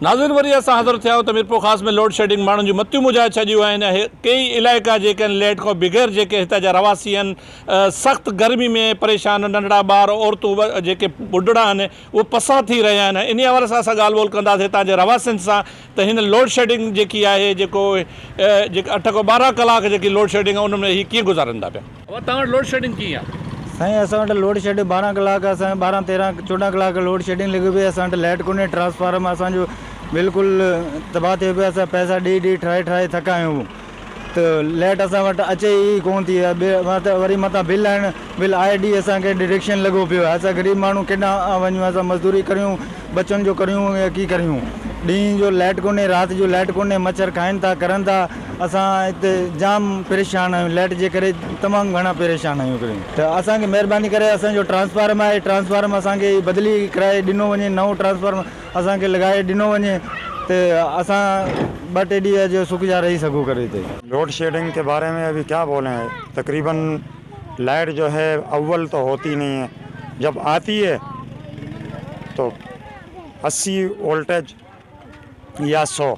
नाज़रीन वरी असां हाज़िर थिया त मीरपुर ख़ासि में लोड शेडिंग माण्हुनि जूं मतियूं मुजाए छॾियूं आहिनि। कई इलाइक़ा जेके आहिनि लाइट खां बग़ैर जेके हितां जा रवासी आहिनि सख़्तु गर्मी में परेशान, नंढड़ा ॿार औरतूं जेके ॿुढड़ा आहिनि उहे पसां थी रहिया आहिनि। इन हवाले सां असां ॻाल्हि ॿोल कंदासीं हितां जे रवासियुनि सां त हिन लोड शेडिंग जेकी आहे जेको जेके 8 खां 12 कलाक जेकी लोड शेडिंग आहे उन में हीअ कीअं गुज़ारनि था पिया? तव्हां वटि लोड शेडिंग कीअं आहे? साईं असां वटि लोड शेडिंग 12 कलाक, असां 12, 13, 14 कलाक लोड शेडिंग लॻी पई। असां वटि लाइट कोन्हे, ट्रांसफार्मर असांजो बिल्कुलु तबाह थियो पियो। असां पैसा ॾेई ठाहे थका आहियूं त लाइट असां वटि अचे ई कोन थी। वरी मथां बिल आहिनि, बिल आए ॾींहुं असांखे डिडक्शन लॻो पियो आहे। असां ग़रीब माण्हू केॾांहुं वञूं, असां मज़दूरी करियूं, बचनि जो करियूं या की करियूं। ॾींहं जो लाइट कोन्हे, राति जो लाइट कोन्हे, मच्छर खाइनि था, करनि था। असां हिते जाम परेशान आहियूं, लाइट जे करे तमामु घणा परेशान आहियूं। त असांखे महिरबानी करे असांजो ट्रांसफार्मर आहे, ट्रांसफार्मर असांखे बदिली कराए ॾिनो वञे, नओं ट्रांसफार्मर असांखे लॻाए ॾिनो वञे त असां 2-3 ॾींहं जो सुख जा रही सघूं करे। लोड शेडिंग के बारे में अभी क्या बोलें, तकरीबन लाइट जो है अव्वल तो होती नहीं है, जब आती है तो 80 वोल्टेज या 100,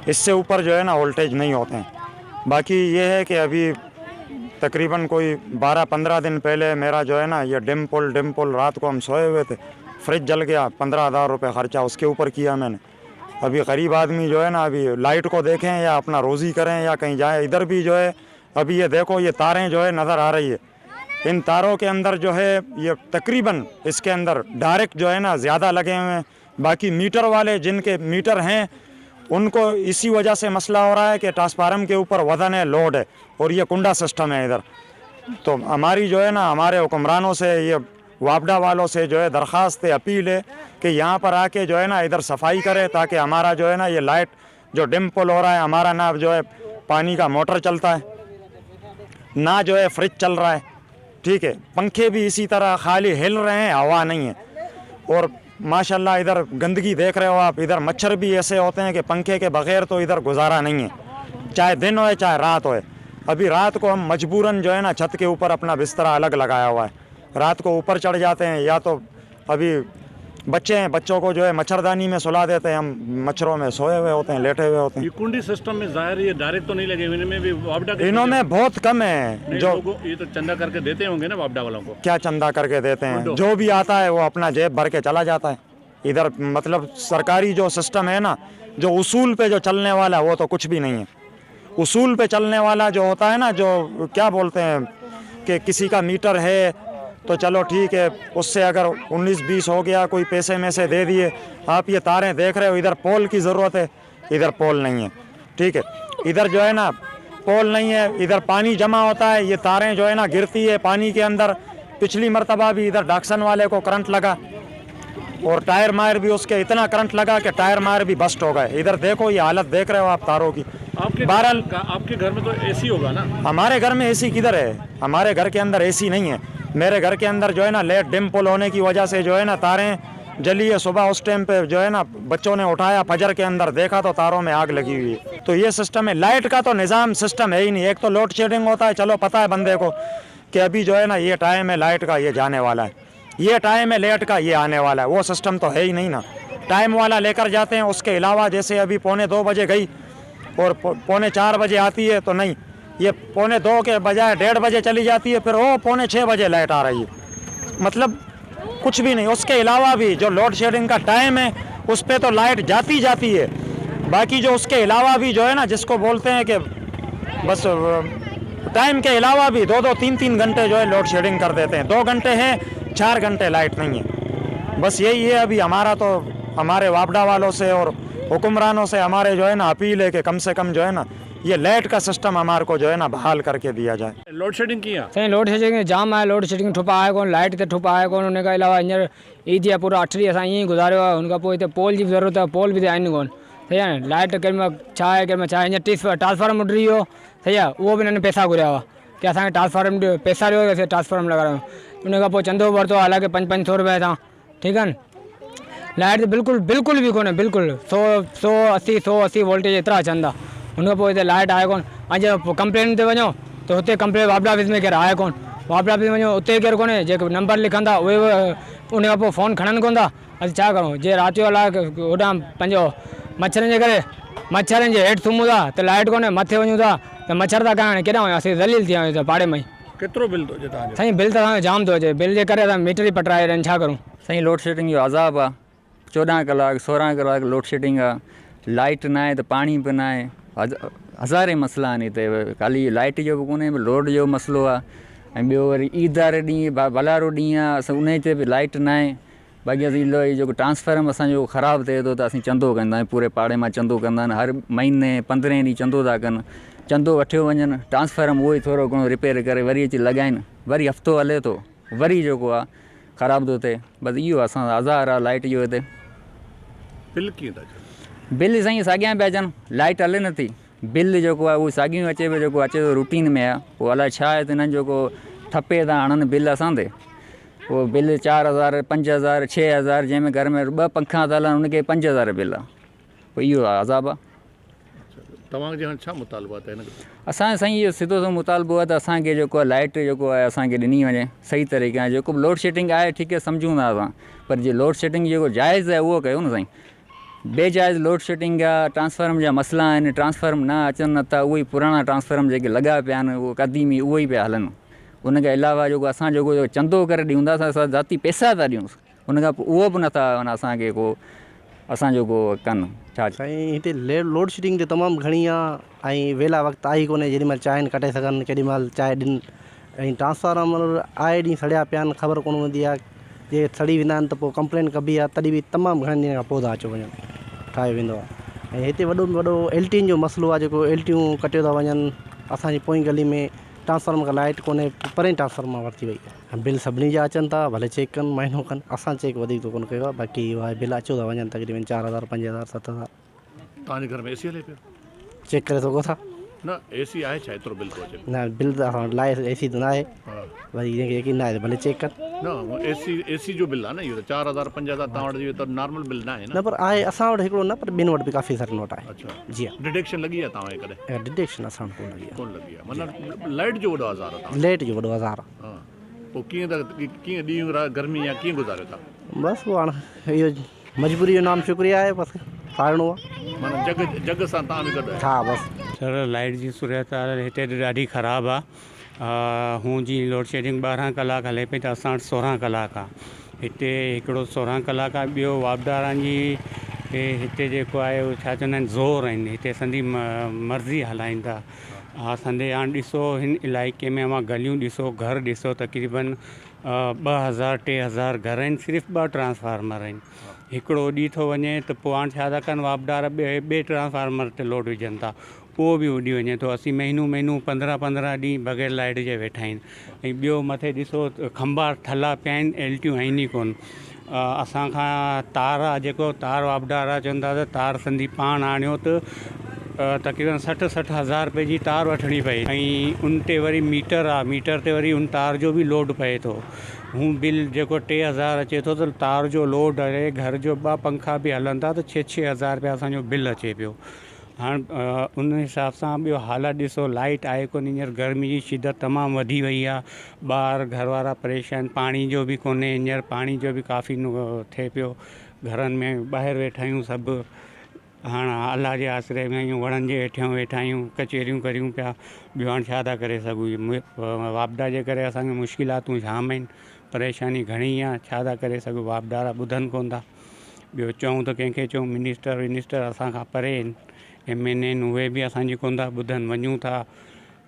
इससे ऊपर जो है ना वोल्टेज नहीं होते हैं। बाकी ये है कि अभी तकरीबन कोई 12-15 दिन पहले मेरा जो है ना ये डिम पोल रात को हम सोए हुए थे, फ्रिज जल गया, 15,000 रुपये ख़र्चा उसके ऊपर किया मैंने। अभी गरीब आदमी जो है ना अभी लाइट को देखें या अपना रोज़ी करें या कहीं जाए, इधर भी जो है अभी ये देखो ये तारें जो है नज़र आ रही है, इन तारों के अंदर जो है ये तकरीबन इसके अंदर डायरेक्ट जो है ना ज़्यादा लगे हुए हैं। बाकी मीटर वाले जिनके मीटर हैं उनको इसी वजह से मसला हो रहा है कि ट्रांसफार्मर के ऊपर वज़न है, लोड है और ये कुंडा सिस्टम है इधर। तो हमारी जो है ना हमारे हुक्मरानों से, ये वापडा वालों से जो है दरख्वास्त है, अपील है कि यहाँ पर आके जो है ना इधर सफाई करे, ताकि हमारा जो है ना ये लाइट जो डिम पोल हो रहा है, हमारा ना जो है पानी का मोटर चलता है, ना जो है फ्रिज चल रहा है, ठीक है। पंखे भी इसी तरह खाली हिल रहे हैं, हवा नहीं है। और माशाल्लाह इधर गंदगी देख रहे हो आप, इधर मच्छर भी ऐसे होते हैं कि पंखे के बगैर तो इधर गुजारा नहीं है, चाहे दिन हो चाहे रात हो। अभी रात को हम मजबूरन जो है ना छत के ऊपर अपना बिस्तरा अलग लगाया हुआ है, रात को ऊपर चढ़ जाते हैं, या तो अभी बच्चे हैं, बच्चों को जो है मच्छरदानी में सुला देते हैं, हम मच्छरों में सोए हुए होते हैं, लेटे हुए होते हैं। ये कुंडी सिस्टम में ज़ाहिर ये डायरेक्ट तो नहीं लगे, इनमें भी वापडा इनमें बहुत कम है। जो ये तो चंदा करके देते होंगे ना वापडा वालों को? क्या चंदा करके देते हैं, जो भी आता है वो अपना जेब भर के चला जाता है इधर। मतलब सरकारी जो सिस्टम है ना, जो उसूल पे जो चलने वाला है वो तो कुछ भी नहीं है। उसूल पे चलने वाला जो होता है ना, जो क्या बोलते हैं कि किसी का मीटर है तो चलो ठीक है, उससे अगर 19-20 हो गया, कोई पैसे में से दे दिए। आप ये तारें देख रहे हो, इधर पोल की ज़रूरत है, इधर पोल नहीं है, ठीक है। इधर जो है ना पोल नहीं है, इधर पानी जमा होता है, ये तारें जो है ना गिरती है पानी के अंदर। पिछली मरतबा भी इधर डाक्सन वाले को करंट लगा और टायर मायर भी उसके इतना करंट लगा कि टायर मायर भी बस्ट हो गए। इधर देखो ये हालत देख रहे हो आप तारों की। आपके घर में तो एसी होगा ना? हमारे घर में एसी किधर है, हमारे घर के अंदर एसी नहीं है। मेरे घर के अंदर जो है ना लाइट डिम पोल होने की वजह से जो है ना तारें जली है। सुबह उस टाइम पे जो है ना बच्चों ने उठाया, फजर के अंदर देखा तो तारों में आग लगी हुई है। तो ये सिस्टम है, लाइट का तो निज़ाम सिस्टम है ही नहीं। एक तो लोड शेडिंग होता है, चलो पता है बंदे को कि अभी जो है ना ये टाइम है लाइट का, ये जाने वाला है, ये टाइम है लाइट का, ये आने वाला है। वो सिस्टम तो है ही नहीं ना, टाइम वाला लेकर जाते हैं। उसके अलावा जैसे अभी 2:45 बजे गई और 3:45 बजे आती है, तो नहीं, ये 2:45 के बजाय 1:30 बजे चली जाती है, फिर वो 5:45 बजे लाइट आ रही है। मतलब कुछ भी नहीं। उसके अलावा भी जो लोड शेडिंग का टाइम है उस पर तो लाइट जाती है। बाकी जो उसके अलावा भी जो है ना, जिसको बोलते हैं कि बस टाइम के अलावा भी 2-2, 3-3 घंटे जो है लोड शेडिंग कर देते हैं। 2 घंटे हैं, 4 घंटे लाइट नहीं है। बस यही है अभी हमारा तो, हमारे वापडा वालों से और हुक्मरानों से हमारे जो है ना अपील है कि कम से कम जो है ना ये लाइट का सिस्टम हमारे को जो है ना बहाल करके दिया जाए। लोड शेडिंग किया साईं, लोड शेडिंग जाम आहे, लोड शेडिंग ठुप आहे कोन, लाइट ते ठुप आहे कोन। उन खां अलावा हींअर ईद जा पूरा 8 ॾींहं असां ईअं ई गुज़ारियो आहे। हुन खां पोइ हिते पोल जी बि ज़रूरत आहे, पोल बि आहिनि कोन, सही आहे न। लाइट केॾीमहिल छा आहे, केॾीमहिल छा आहे। हींअर ट्रांसफार्मर उॾरी वियो, सही आहे, उहो बि हिननि पैसा घुरिया हुआ कि असांखे ट्रांसफार्मर पैसा ॾियो, असीं ट्रांसफार्मर लॻायूं। उन खां पोइ चंदो वरितो, हालांकि 500-500 रुपए सां, ठीकु आहे न। लाइट बिल्कुलु बि कोन्हे, बिल्कुलु 100-180 वोल्टेज एतिरा अचनि था। हुन खां पोइ हिते लाइट आहे कोन। पंहिंजे कंप्लेन ते वञो त हुते कंप्लेन वापडा ऑफिस में केरु आहे कोन, वापडा ऑफिस में वञो उते केरु कोन्हे। जेके नंबर लिखंदा उहे उन खां पोइ फ़ोन खणनि कोन था, असीं छा करूं? जे राति जो अलाए होॾां पंहिंजो मच्छरनि जे करे मच्छरनि जे हेठि सुम्हूं था त लाइट कोन्हे, मथे वञूं था त मच्छर था खाइण, केॾां वञूं? असीं ज़लील थी विया आहियूं पाड़े में ई। केतिरो बिल थो अचे तव्हांजो? साईं बिल त असांजो जाम थो अचे, बिल जे करे असां मीटर ई पटाए रहिया आहिनि, छा करूं? साईं लोड शेडिंग जो अज़ाब आहे। 14 कलाक 16 कलाक लोड शेडिंग आहे। लाइट न आहे त पाणी बि न आहे। हज़ारे मसइला आहिनि हिते। ख़ाली लाइट जो बि कोन्हे, लोड जो मसइलो आहे। ऐं ॿियो वरी ईद वारे ॾींहुं भलारो ॾींहुं आहे, असां उन ते बि लाइट न आहे। बाक़ी असीं जेको ट्रांसफार्म असांजो ख़राबु थिए थो त असीं चंदो कंदा आहियूं, पूरे पाड़े मां चंदो कंदा आहिनि। हर महीने 15 ॾींहुं चंदो था कनि। चंदो वठियो वञनि, ट्रांसफार्म उहो ई थोरो घणो रिपेयर करे वरी अची लॻाइनि, वरी हफ़्तो हले थो, वरी जेको आहे ख़राबु थो थिए। बसि इहो असां आज़ार आहे लाइट जो हिते। बिल कीअं था अचनि? बिल साईं साॻियां पिया अचनि, लाइट हले नथी, बिल जेको आहे उहो साॻियूं अचे पियो, जेको अचे थो रूटीन में आहे। उहो अलाए छा आहे त हिननि जेको ठपे था हणनि बिल असां ते। उहो बिल 4000 5000 6000, जंहिंमें घर में 2 पंखा था हलनि उनखे 5000 बिल आहे। पोइ इहो अज़ाब आहे। तव्हांजे हाणे छा मुतालबो आहे त हिन असांजो साईं इहो सिधो सो मुतालबो आहे त असांखे जेको आहे लाइट जेको आहे असांखे ॾिनी वञे सही तरीक़े सां। जेको लोड शेडिंग आहे ठीकु आहे, सम्झूं था असां, पर जे लोड शेडिंग जेको जाइज़ आहे उहो कयो न साईं। बेजाइज़ लोड शेडिंग आहे, ट्रांसफार्म जा मसइला आहिनि, ट्रांसफार्म न अचनि नथा, उहे ई पुराणा ट्रांसफार्म जेके लॻा पिया आहिनि उहे क़दीमी उहे ई पिया हलनि। उनखे अलावा जेको असां जेको चंदो करे ॾियूं था, असां ज़ाती पैसा था ॾियूं, उनखां पोइ उहो बि नथा असांखे को असांजो को कनि। छा साईं हिते लोड शेडिंग जो तमामु घणी आहे ऐं वेला वक़्तु आई कोन्हे जेॾीमहिल चाहिनि कटे सघनि, केॾीमहिल चाहे ॾिन। ऐं ट्रांसफार्मर आए ॾींहुं सड़िया पिया आहिनि, ख़बर कोन हूंदी आहे। जे सड़ी वेंदा आहिनि त पोइ कंप्लेन कबी आहे, तॾहिं बि तमामु घणनि ॾींहंनि खां पोइ था अचो वञनि, ठाहे वेंदो आहे। ऐं हिते वॾो में वॾो एल्टियुनि जो मसइलो आहे, जेको एल्टियूं कटियो था वञनि। असांजी पोइ गली में ट्रांसफार्मर खां लाइट कोन्हे, परे ट्रांसफार्मर वरिती वई आहे। बिल सभिनी जा अचनि था, भले चेक कनि, महीनो कनि, असां चेक वधीक कोन कयो आहे। बाक़ी उहा बिल अचो था वञनि तक़रीबन 4000 5000 7000। तव्हांजे घर में एसी हले पियो? चेक करे सघो था? न एसी आहे छा एतिरो बिल थो अचे? न बिल त असां लाइ एसी त न आहे, वरी जंहिंखे यकीन न आहे त भले चेक कनि। न एसी जो बिल आहे न, इहो त 4000 5000 तव्हां वटि इहो त नॉर्मल बिल न आहे न, पर आहे असां वटि हिकिड़ो न, पर ॿिनि वटि बि काफ़ी सारी नोट आहे। अच्छा जी हा, डिटेक्शन लॻी आहे तव्हांखे कॾहिं? डिटेक्शन असां वटि कोन लॻी आहे। कोन लॻी आहे, मतिलबु लाइट जो वॾो हज़ार आहे तव्हां? लेट जो वॾो हज़ार आहे। हा, पोइ कीअं कीअं ॾींहुं गर्मी या कीअं गुज़ारियो था? बसि पोइ हाणे इहो मजबूरी जो नाम शुक्रिया आहे, बसि फाड़णो आहे। माना जग सां तव्हां बि गॾु आहियो? हा बसि। सर लाइट जी सूरत हिते ॾाढी ख़राबु आहे। हूअं जी लोड शेडिंग 12 कलाक हले पई, त असां वटि 16 कलाक आहे। हिते हिकिड़ो 16 कलाक आहे। ॿियो वापदारनि जी हिते जेको आहे उहो छा चवंदा आहिनि ज़ोर आहिनि, हिते संदी मर्ज़ी हलाइनि था। हा संडे हाणे ॾिसो हिन इलाइक़े में मां गलियूं ॾिसो, घर ॾिसो, तक़रीबन 2000 3000 घर आहिनि, सिर्फ़ु 2 ट्रांसफार्मर आहिनि। हिकिड़ो उॾी थो वञे त पोइ हाणे छा था कनि वापदार ॿिए ट्रांसफार्मर ते लोड विझनि था, उहो बि उॾी वञे थो। असीं महीनू 15 ॾींहं बग़ैर लाइट जे वेठा आहिनि। ऐं ॿियो मथे ॾिसो खंभा ठला पिया आहिनि, एल्टियूं आहिनि ई कोन। असांखां तार आहे, जेको तार वापदार आहे, चवनि था त तार संदी पाण आणियो त तक़रीबन 60 हज़ार रुपए जी तार वठणी पई। ऐं उन ते वरी मीटर आहे, मीटर ते वरी उन तार जो बि लोड पए थो। हूं बिल जेको 3000 अचे थो, त तार जो लोड आहे, घर जो 2 पंखा बि हलनि था त 6 हज़ार रुपया असांजो बिल अचे पियो। हाणे उन हिसाब सां ॿियो हालत ॾिसो, लाइट आहे कोन, हींअर गर्मी जी शिदत तमामु वधी वई आहे। ॿार घर वारा परेशान, पाणी जो बि कोन्हे, हींअर पाणी जो बि काफ़ी थिए पियो। घरनि में ॿाहिरि वेठा आहियूं सभु, हाणे अलाह जे आसिरे में आहियूं, वणनि जे हेठियां वेठा आहियूं, कचेरियूं करियूं पिया। ॿियो हाणे छा था करे सघूं? वापदा जे करे असांखे मुश्किलातूं जाम आहिनि, परेशानी घणी आहे, छा था करे सघूं? वापदार ॿुधनि कोन था। ॿियो चऊं त कंहिंखे चऊं, मिनिस्टर असांखां परे आहिनि, MN आहिनि, उहे बि असांजी कोन था ॿुधनि। वञूं था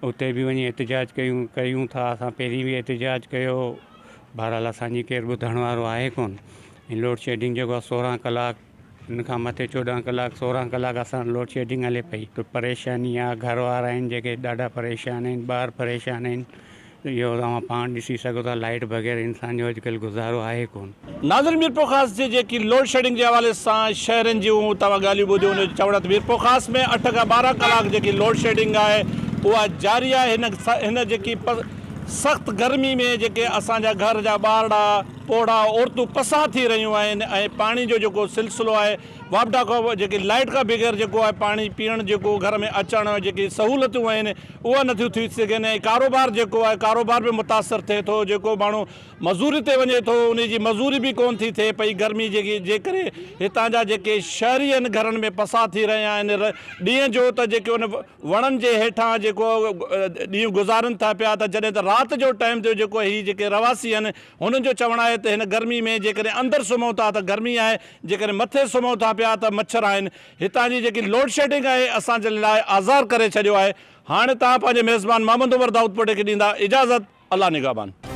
उते बि वञी एतिजाज कयूं था। असां पहिरीं बि एतिजाज कयो, बहरहाल असांजी केरु ॿुधण वारो आहे कोन। ऐं लोड शेडिंग जेको आहे 16 कलाक, हिन खां मथे 14 कलाक 16 कलाक असां लोड शेडिंग हले पई, त परेशानी आहे। घर वारा आहिनि जेके ॾाढा परेशान आहिनि, ॿार परेशान आहिनि। इहो तव्हां पाण ॾिसी सघो था, लाइट बग़ैर इंसान जो अॼुकल्ह गुज़ारो आहे कोन। नाज़रीन, मीरपुर ख़ास जी जेकी लोड शेडिंग जे हवाले सां शहरनि जूं तव्हां ॻाल्हियूं ॿुधियूं, हुन चवण त मीरपुर ख़ास में 8 खां 12 कलाक जेकी लोड शेडिंग आहे उहा जारी आहे। हिन जेकी सख़्तु गर्मी में जेके असांजा घर जा ॿारड़ा पोड़ा औरतूं पसाह थी रहियूं आहिनि, ऐं पाणी जो जेको सिलसिलो आहे वापडा खां जेकी लाइट खां बग़ैर जेको आहे पाणी पीअण जेको घर में अचण जेकी सहूलियतूं आहिनि उहा नथियूं थी सघनि ऐं कारोबार जेको आहे कारोबार बि मुतासिर थिए थो जेको माण्हू मज़ूरी ते वञे थो उन जी मज़ूरी बि कोन थी थिए पई गर्मी जेकी जे करे हितां जा जेके शहरी आहिनि घरनि में पसार थी रहिया आहिनि ॾींहं जो त जेके उन वणनि जे हेठां जेको ॾींहुं गुज़ारनि था पिया त जॾहिं त राति जो टाइम ते जेको हीअ जेके रवासी आहिनि हुननि जो चवणु आहे त हिन गर्मी में जेकॾहिं अंदरि सुम्हूं था त गर्मी आहे जेकॾहिं मथे सुम्हूं था पिया त मच्छर आहिनि हितां जी जेकी लोड शेडिंग आहे असांजे लाइ आज़ार करे छॾियो आहे हाणे तव्हां पंहिंजे मेज़बान मोहम्मद उमर दाऊद पोटे खे ॾींदा इजाज़त अल्लाह निगहबान।